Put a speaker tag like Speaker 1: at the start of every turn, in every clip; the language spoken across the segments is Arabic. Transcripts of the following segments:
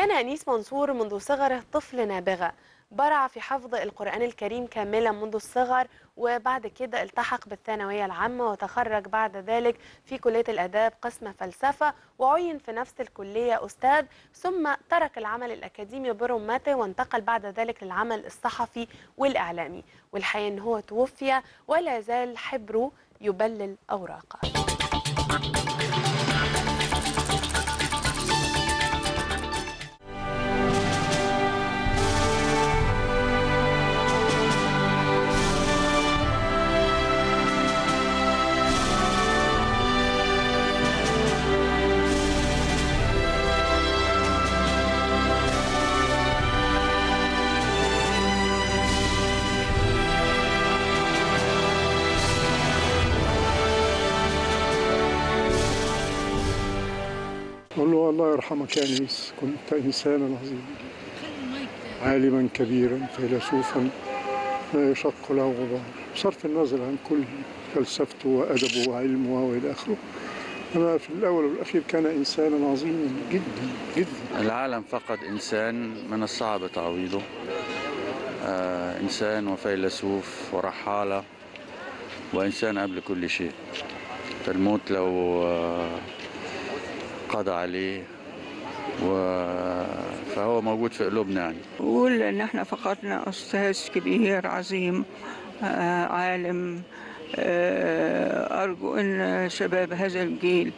Speaker 1: كان أنيس منصور منذ صغره طفل نابغة، برع في حفظ القرآن الكريم كاملا منذ الصغر، وبعد كده التحق بالثانوية العامة وتخرج بعد ذلك في كلية الآداب قسم فلسفة، وعين في نفس الكلية أستاذ، ثم ترك العمل الأكاديمي برمته وانتقل بعد ذلك للعمل الصحفي والإعلامي. والحقيقة أنه هو توفي ولا زال حبره يبلل أوراقه.
Speaker 2: قل له الله يرحمك يا أنيس، كنت إنسانا عظيما عالما كبيرا فيلسوفا لا يشق له غبار، بصرف النظر عن كل فلسفته وأدبه وعلمه وإلى آخره، أما في الأول والأخير كان إنسانا عظيما جدا جدا.
Speaker 3: العالم فقد إنسان من الصعب تعويضه، إنسان وفيلسوف ورحالة وإنسان قبل كل شيء. فالموت لو قضى عليه فهو موجود في قلوبنا يعني.
Speaker 4: بقول إن احنا فقدنا أستاذ كبير عظيم، عالم. أرجو أن شباب هذا الجيل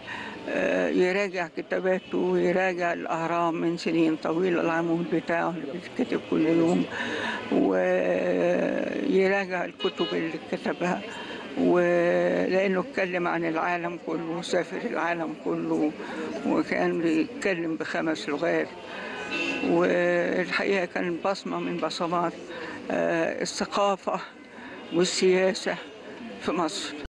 Speaker 4: يراجع كتاباته ويراجع الأهرام من سنين طويلة، العمود بتاعه اللي بيتكتب كل يوم، ويراجع الكتب اللي كتبها، ولأنه اتكلم عن العالم كله وسافر العالم كله وكان بيتكلم ب5 لغات، والحقيقة كان بصمة من بصمات الثقافة والسياسة في مصر.